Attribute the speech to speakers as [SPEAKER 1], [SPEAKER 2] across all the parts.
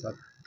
[SPEAKER 1] 7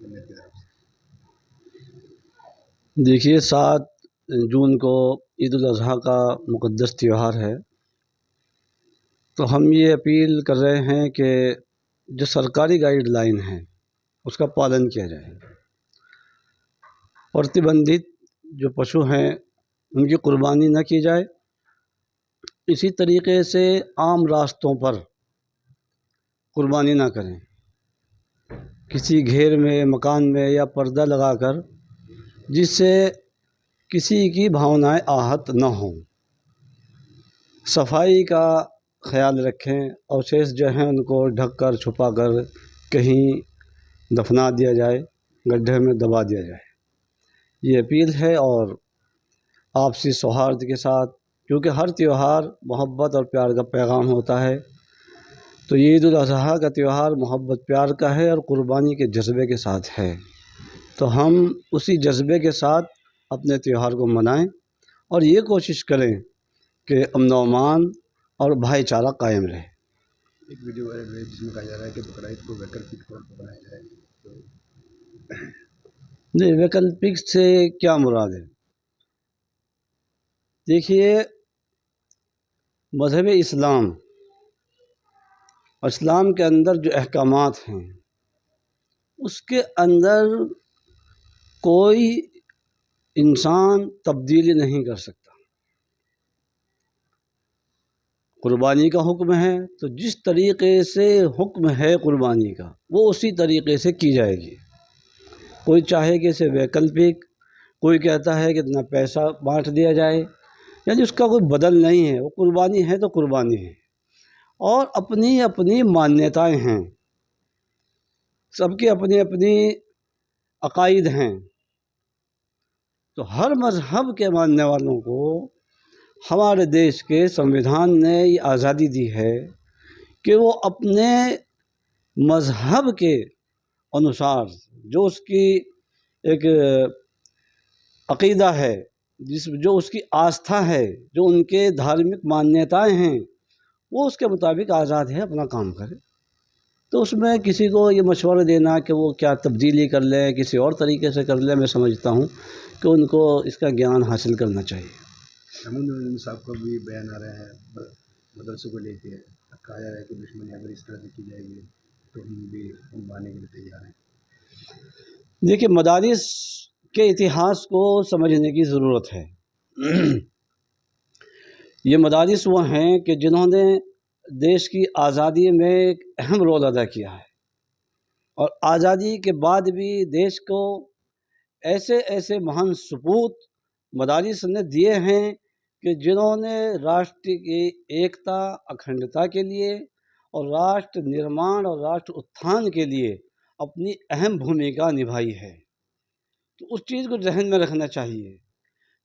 [SPEAKER 1] جمعیت کی طرف سے؟
[SPEAKER 2] دیکھیے 7 جون کو عید الاضحیٰ کا مقدس تہوار ہے، تو ہم یہ اپیل کر رہے ہیں کہ جو سرکاری گائیڈ لائن ہے اس کا پالن کیا جائے۔ پرتبندھت جو پشو ہیں ان کی قربانی نہ کی جائے، اسی طریقے سے عام راستوں پر قربانی نہ کریں، کسی گھیر میں، مکان میں یا پردہ لگا کر، جس سے کسی کی بھاونائیں آہت نہ ہوں۔ صفائی کا خیال رکھیں، اوشیش جو ہیں ان کو ڈھک کر، چھپا کر کہیں دفنا دیا جائے، گڈھے میں دبا دیا جائے، یہ اپیل ہے۔ اور آپسی سوہارد کے ساتھ، کیونکہ ہر تہوار محبت اور پیار کا پیغام ہوتا ہے، تو عید الاضحیٰ کا تہوار محبت پیار کا ہے اور قربانی کے جذبے کے ساتھ ہے، تو ہم اسی جذبے کے ساتھ اپنے تہوار کو منائیں اور یہ کوشش کریں کہ امن و امان اور بھائی چارہ قائم رہے۔
[SPEAKER 1] ایک ویڈیو وائرل ہے جس میں کہا جا رہا ہے کہ بقرعید کو ویکلپک طور پر بنایا جائے تو
[SPEAKER 2] نہیں، ویکلپک سے کیا مراد ہے؟ دیکھیے، مذہب اسلام کے اندر جو احکامات ہیں اس کے اندر کوئی انسان تبدیلی نہیں کر سکتا۔ قربانی کا حکم ہے تو جس طریقے سے حکم ہے قربانی کا وہ اسی طریقے سے کی جائے گی۔ کوئی چاہے کہ اسے ویکلپک، کوئی کہتا ہے کہ اتنا پیسہ بانٹ دیا جائے، یعنی اس کا کوئی بدل نہیں ہے، وہ قربانی ہے تو قربانی ہے، اور اپنی اپنی مانیتائیں ہیں، سب کی اپنی اپنی عقائد ہیں، تو ہر مذہب کے ماننے والوں کو ہمارے دیش کے سنویدھان نے یہ آزادی دی ہے کہ وہ اپنے مذہب کے انوسار، جو اس کی ایک عقیدہ ہے، جو اس کی آستھا ہے، جو ان کے دھارمک مانیتائیں ہیں، وہ اس کے مطابق آزاد ہے، اپنا کام کرے۔ تو اس میں کسی کو یہ مشورہ دینا کہ وہ کیا تبدیلی کر لیں، کسی اور طریقے سے کر لیں، میں سمجھتا ہوں کہ ان کو اس کا گیان حاصل کرنا چاہیے۔
[SPEAKER 1] امون صاحب کا بھی بیان آ رہا ہے مدرسوں کو لے کے، کہا جا رہا ہے کہ دشمنی اگر اس طرح سے کی جائے گی تو ہم بھی ماننے کے لیے تیار ہیں۔
[SPEAKER 2] دیکھیے، مدارس کے اتہاس کو سمجھنے کی ضرورت ہے۔ یہ مدارس وہ ہیں کہ جنہوں نے دیش کی آزادی میں ایک اہم رول ادا کیا ہے، اور آزادی کے بعد بھی دیش کو ایسے ایسے مہان سپوت مدارس نے دیے ہیں کہ جنہوں نے راشٹر کی ایکتا، اکھنڈتا کے لیے اور راشٹر نرمان اور راشٹر اتھان کے لیے اپنی اہم بھومکا نبھائی ہے۔ تو اس چیز کو ذہن میں رکھنا چاہیے۔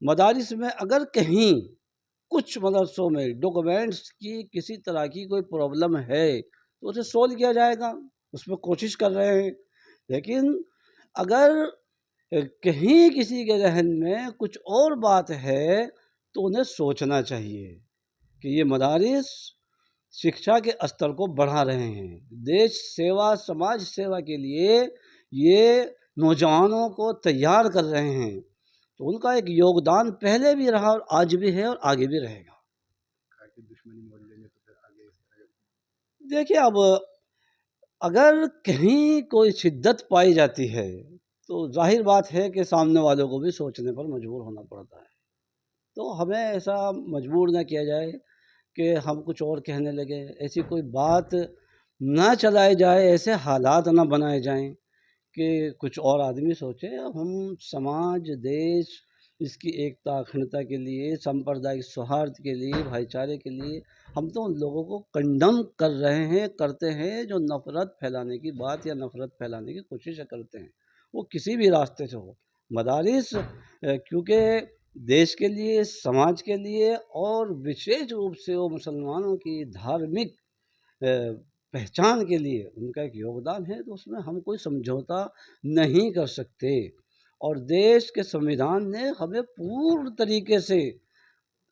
[SPEAKER 2] مدارس میں اگر کہیں کچھ مدرسوں میں ڈاکومنٹس کی کسی طرح کی کوئی پرابلم ہے تو اسے سولو کیا جائے گا، اس میں کوشش کر رہے ہیں، لیکن اگر کہیں کسی کے ذہن میں کچھ اور بات ہے تو انہیں سوچنا چاہیے کہ یہ مدارس شکشا کے استر کو بڑھا رہے ہیں، دیش سیوا، سماج سیوا کے لیے یہ نوجوانوں کو تیار کر رہے ہیں، تو ان کا ایک یوگدان پہلے بھی رہا اور آج بھی ہے اور آگے بھی رہے گا۔
[SPEAKER 1] دشمنی مول لیں گے تو پھر آگے اس طرح
[SPEAKER 2] دیکھیے، اب اگر کہیں کوئی شدت پائی جاتی ہے تو ظاہر بات ہے کہ سامنے والوں کو بھی سوچنے پر مجبور ہونا پڑتا ہے، تو ہمیں ایسا مجبور نہ کیا جائے کہ ہم کچھ اور کہنے لگے، ایسی کوئی بات نہ چلائی جائے، ایسے حالات نہ بنائے جائیں کہ کچھ اور آدمی سوچے۔ ہم سماج، دیش، اس کی ایکتا، اکھنڈتا کے لیے، سمپردائک سوہارد کے لیے، بھائی چارے کے لیے ہم تو ان لوگوں کو کنڈم کر رہے ہیں، کرتے ہیں جو نفرت پھیلانے کی بات یا نفرت پھیلانے کی کوشش کرتے ہیں، وہ کسی بھی راستے سے ہو۔ مدارس کیونکہ دیش کے لیے، سماج کے لیے اور وشیش روپ سے وہ مسلمانوں کی دھارمک پہچان کے لیے ان کا ایک یوگدان ہے، تو اس میں ہم کوئی سمجھوتا نہیں کر سکتے، اور دیش کے سنویدھان نے ہمیں پورن طریقے سے